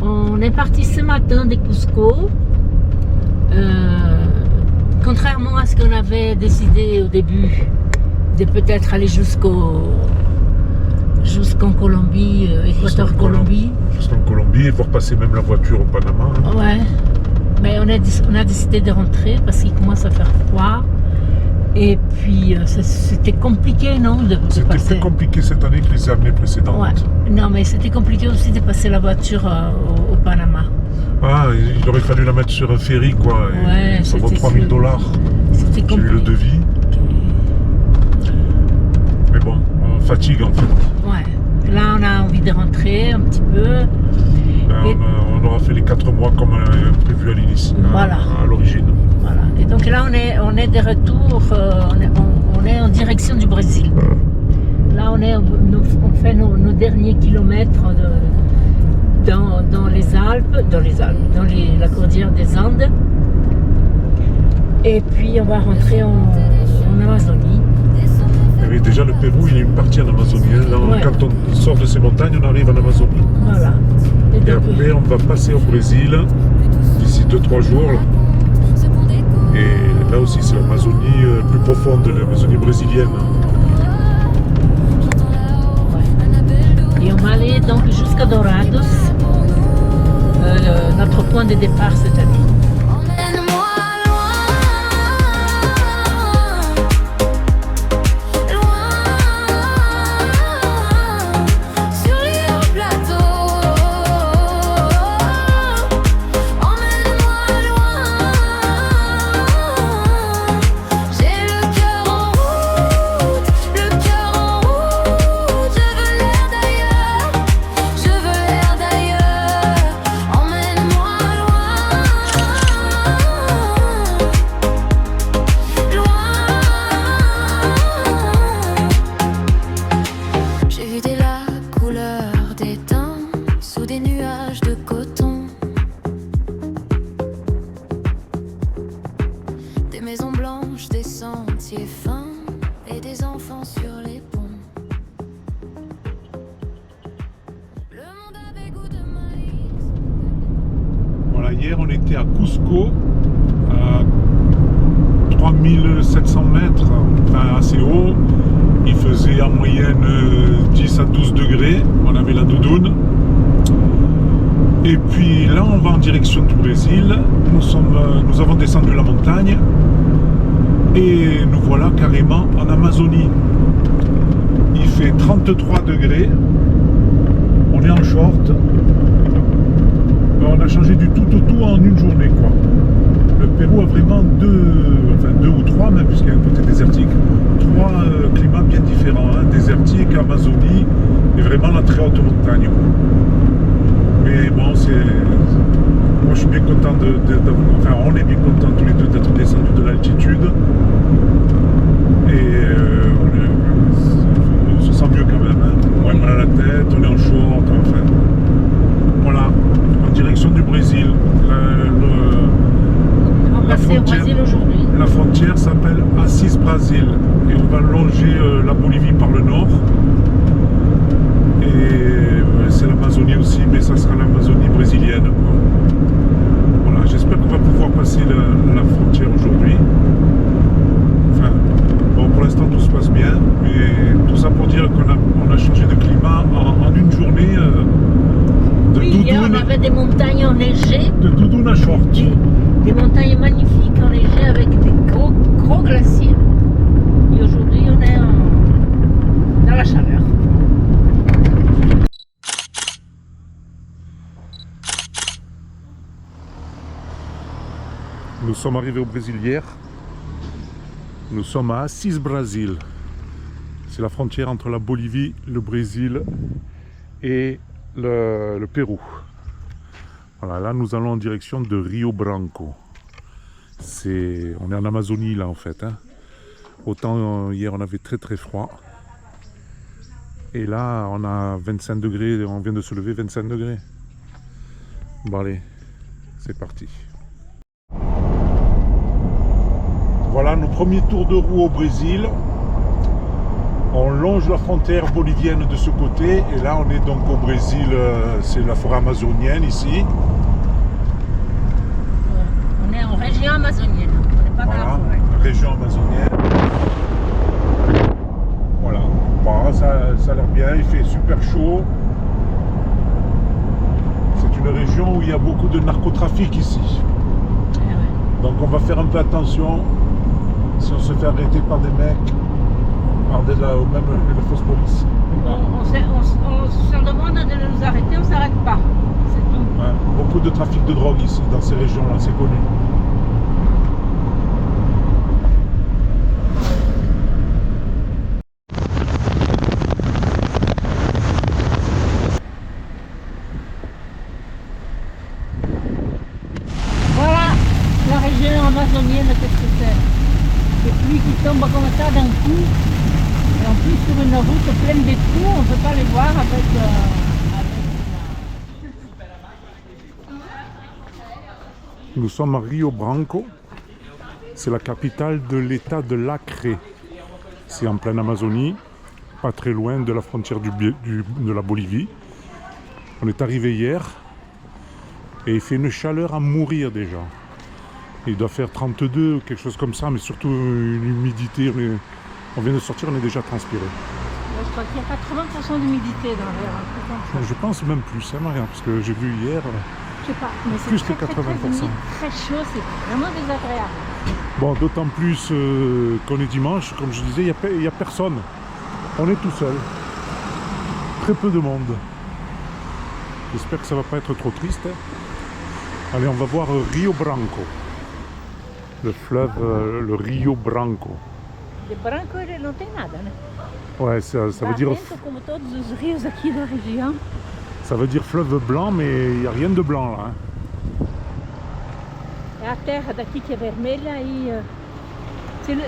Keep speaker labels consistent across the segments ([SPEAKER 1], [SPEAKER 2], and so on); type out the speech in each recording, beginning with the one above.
[SPEAKER 1] On est parti ce matin de Cusco, contrairement à ce qu'on avait décidé au début, de peut-être aller jusqu'en Colombie, Équateur Colombie.
[SPEAKER 2] Jusqu'en Colombie et voir passer même la voiture au Panama. Hein.
[SPEAKER 1] Ouais, mais on a décidé de rentrer parce qu'il commence à faire froid. Et puis c'était compliqué, non, de
[SPEAKER 2] C'était
[SPEAKER 1] passer.
[SPEAKER 2] plus compliqué cette année que les années précédentes.
[SPEAKER 1] Ouais. Non, mais c'était compliqué aussi de passer la voiture au Panama.
[SPEAKER 2] Ah, il aurait fallu la mettre sur un ferry, quoi.
[SPEAKER 1] Ouais,
[SPEAKER 2] ça vaut
[SPEAKER 1] c'était
[SPEAKER 2] 3 000 $.
[SPEAKER 1] C'était
[SPEAKER 2] J'ai eu
[SPEAKER 1] compliqué.
[SPEAKER 2] le devis. Mais bon, on fatigue en fait.
[SPEAKER 1] Ouais. Là, on a envie de rentrer un petit peu.
[SPEAKER 2] Ben, on aura fait les 4 mois comme prévu à l'initiative,
[SPEAKER 1] Voilà.
[SPEAKER 2] à l'origine.
[SPEAKER 1] Voilà. Et donc là, on est de retour, on est en direction du Brésil. Là, on fait nos derniers kilomètres dans les Alpes, dans la cordillère des Andes. Et puis, on va rentrer en Amazonie.
[SPEAKER 2] Mais déjà, le Pérou, il y a une partie en Amazonie. Là,
[SPEAKER 1] Ouais.
[SPEAKER 2] quand on sort de ces montagnes, on arrive en Amazonie.
[SPEAKER 1] Voilà.
[SPEAKER 2] Et
[SPEAKER 1] donc,
[SPEAKER 2] après, on va passer au Brésil d'ici 2-3 jours. Là. Et là aussi, c'est l'Amazonie plus profonde, l'Amazonie brésilienne.
[SPEAKER 1] ouais. Et on va aller donc jusqu'à Dorados, notre point de départ cette année.
[SPEAKER 2] Voilà, hier, on était à Cusco, à 3700 mètres, enfin assez haut. Il faisait en moyenne 10 à 12 degrés. On avait la doudoune. Et puis là, on va en direction du Brésil. Nous avons descendu la montagne. Et nous voilà carrément en Amazonie. Il fait 33 degrés. On est en short. On a changé du tout au tout en une journée, quoi. Le Pérou a vraiment deux ou trois même, puisqu'il y a un côté désertique, trois climats bien différents, hein, désertique, Amazonie et vraiment la très haute montagne. Mais bon, moi je suis bien content enfin on est bien content tous les deux d'être descendus de l'altitude et on se sent mieux quand même, hein. Moins mal à la tête, on est en short, enfin. Voilà, en direction du Brésil. La frontière s'appelle Assis Brasil et on va longer la Bolivie par le nord. Et c'est l'Amazonie aussi, mais ça sera l'Amazonie brésilienne, quoi. Voilà, j'espère qu'on va pouvoir passer la frontière aujourd'hui. Enfin, bon, pour l'instant tout se passe bien, mais tout ça pour dire qu'on a changé de climat en une journée.
[SPEAKER 1] Hier, on avait des montagnes enneigées.
[SPEAKER 2] De doudoune à short.
[SPEAKER 1] Des montagnes magnifiques enneigées avec des gros glaciers. Et aujourd'hui, on est dans la chaleur.
[SPEAKER 2] Nous sommes arrivés au Brésil hier. Nous sommes à Assis Brasil. C'est la frontière entre la Bolivie, le Brésil et le Pérou. Voilà, là nous allons en direction de Rio Branco. On est en Amazonie là en fait. Hein. Autant hier on avait très très froid. Et là on a 25 degrés, on vient de se lever 25 degrés. Bon allez, c'est parti. Voilà nos premiers tours de roue au Brésil. On longe la frontière bolivienne de ce côté et là on est donc au Brésil, c'est la forêt amazonienne ici.
[SPEAKER 1] On est en région amazonienne, on n'est pas dans la forêt.
[SPEAKER 2] Région amazonienne. Voilà, bon, ça a l'air bien, il fait super chaud. C'est une région où il y a beaucoup de narcotrafic ici. Donc on va faire un peu attention si on se fait arrêter par des mecs. Même la fausse police.
[SPEAKER 1] On se demande de nous arrêter, on ne s'arrête pas. C'est tout.
[SPEAKER 2] Ouais, beaucoup de trafic de drogue ici, dans ces régions-là, c'est connu.
[SPEAKER 1] Voilà la région amazonienne, qu'est-ce que c'est? Des pluies qui tombent comme ça d'un coup. Et en plus sur une route pleine de trous, on ne peut pas les voir avec
[SPEAKER 2] Nous sommes à Rio Branco, c'est la capitale de l'état de l'Acre. C'est en pleine Amazonie, pas très loin de la frontière de la Bolivie. On est arrivé hier et il fait une chaleur à mourir déjà. Il doit faire 32 ou quelque chose comme ça, mais surtout une humidité. On vient de sortir, on est déjà transpiré.
[SPEAKER 1] Je crois qu'il y a 80% d'humidité dans l'air.
[SPEAKER 2] Je pense même plus, hein, Marianne, parce que j'ai vu hier.
[SPEAKER 1] Je sais pas, mais
[SPEAKER 2] plus
[SPEAKER 1] c'est
[SPEAKER 2] que 80%.
[SPEAKER 1] très chaud, c'est vraiment désagréable.
[SPEAKER 2] Bon, d'autant plus qu'on est dimanche, comme je disais, il n'y a personne. On est tout seul. Très peu de monde. J'espère que ça ne va pas être trop triste. Allez, on va voir Rio Branco. Le fleuve, le Rio Branco.
[SPEAKER 1] De branco ele não tem nada, né?
[SPEAKER 2] Ouais, ça veut dire...
[SPEAKER 1] Comme todos os rios aqui da região.
[SPEAKER 2] Ça veut dire fleuve blanc, mais il n'y a rien de blanc là. Hein.
[SPEAKER 1] É a terra daqui qui est vermelha et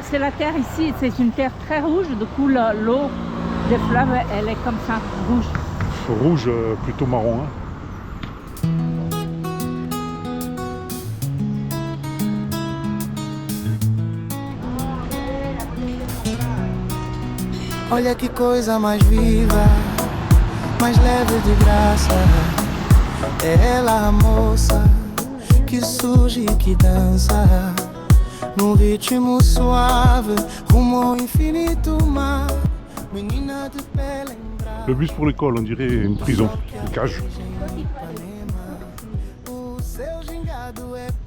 [SPEAKER 1] c'est la terre ici, c'est une terre très rouge, du coup l'eau des fleuves elle est comme ça, rouge.
[SPEAKER 2] Rouge, plutôt marron. Hein.
[SPEAKER 3] Olha que coisa mais viva, mais leve de graça. É ela a moça que surge e que dança num ritmo suave, rumo ao infinito mar. Menina de pele em brasa.
[SPEAKER 2] Le bus pour l'école, on dirait une prison, une cage.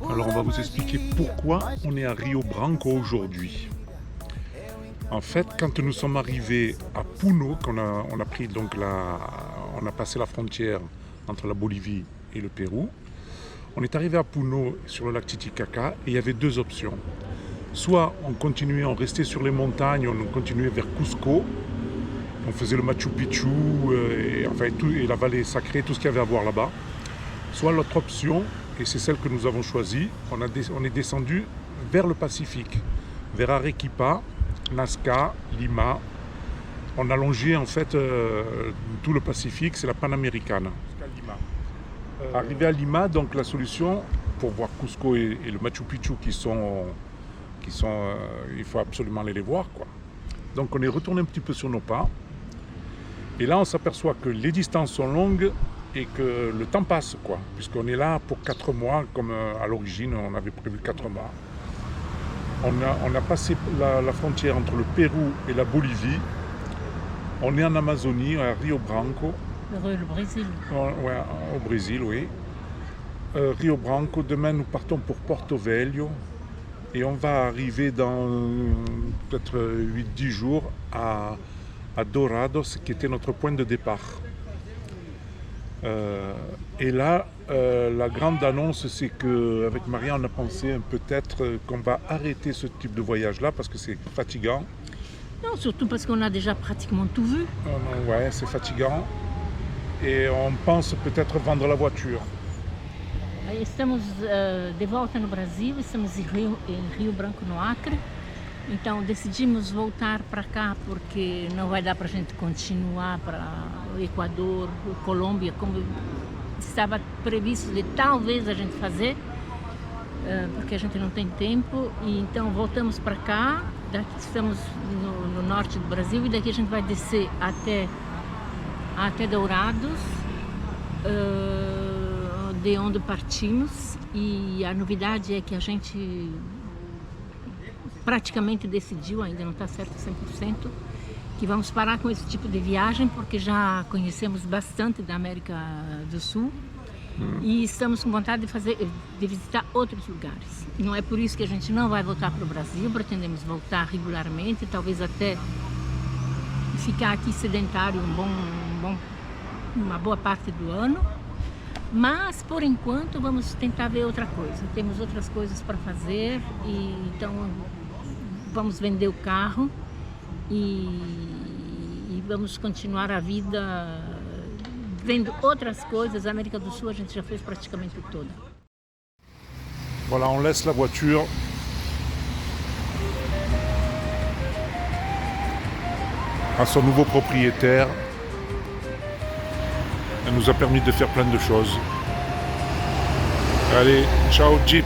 [SPEAKER 2] Alors on va vous expliquer pourquoi on est à Rio Branco aujourd'hui. En fait, quand nous sommes arrivés à Puno, on a pris donc on a passé la frontière entre la Bolivie et le Pérou. On est arrivé à Puno sur le lac Titicaca et il y avait deux options. Soit on continuait, on restait sur les montagnes, on continuait vers Cusco, on faisait le Machu Picchu et la vallée sacrée, tout ce qu'il y avait à voir là-bas. Soit l'autre option, et c'est celle que nous avons choisie, on est descendu vers le Pacifique, vers Arequipa, Nazca, Lima. On a longé en fait tout le Pacifique, c'est la Panaméricane. Arrivé à Lima, donc la solution pour voir Cusco et le Machu Picchu il faut absolument aller les voir, quoi. Donc on est retourné un petit peu sur nos pas. Et là on s'aperçoit que les distances sont longues et que le temps passe, quoi. Puisqu'on est là pour 4 mois, comme à l'origine on avait prévu 4 mois. On a passé la frontière entre le Pérou et la Bolivie. On est en Amazonie, à Rio Branco.
[SPEAKER 1] Le Brésil.
[SPEAKER 2] Ouais, au Brésil, oui. Rio Branco, demain nous partons pour Porto Velho. Et on va arriver dans peut-être 8-10 jours à Dourados, qui était notre point de départ. Et là, la grande annonce, c'est qu'avec Maria, on a pensé peut-être qu'on va arrêter ce type de voyage-là parce que c'est fatigant.
[SPEAKER 1] Non, surtout parce qu'on a déjà pratiquement tout vu.
[SPEAKER 2] Ouais, c'est fatigant. Et on pense peut-être vendre la voiture.
[SPEAKER 1] Estamos de volta no Brasil, estamos em Rio Branco, no Acre. Então decidimos voltar para cá porque não vai dar para a gente continuar para o Equador, Colômbia, como estava previsto de talvez a gente fazer, porque a gente não tem tempo. E então voltamos para cá, daqui estamos no norte do Brasil e daqui a gente vai descer até Dourados, de onde partimos. E a novidade é que a gente praticamente decidiu, ainda não está certo 100%, que vamos parar com esse tipo de viagem porque já conhecemos bastante da América do Sul e estamos com vontade de visitar outros lugares. Não é por isso que a gente não vai voltar para o Brasil, pretendemos voltar regularmente, talvez até ficar aqui sedentário uma boa parte do ano. Mas, por enquanto, vamos tentar ver outra coisa. Temos outras coisas para fazer e então vamos vender o carro e vamos continuar a vida vendo outras coisas. A América do Sul a gente já fez praticamente toda.
[SPEAKER 2] Voilà, on laisse la voiture. À son nouveau propriétaire. Elle nous a permis de faire plein de choses. Allez, ciao Jeep.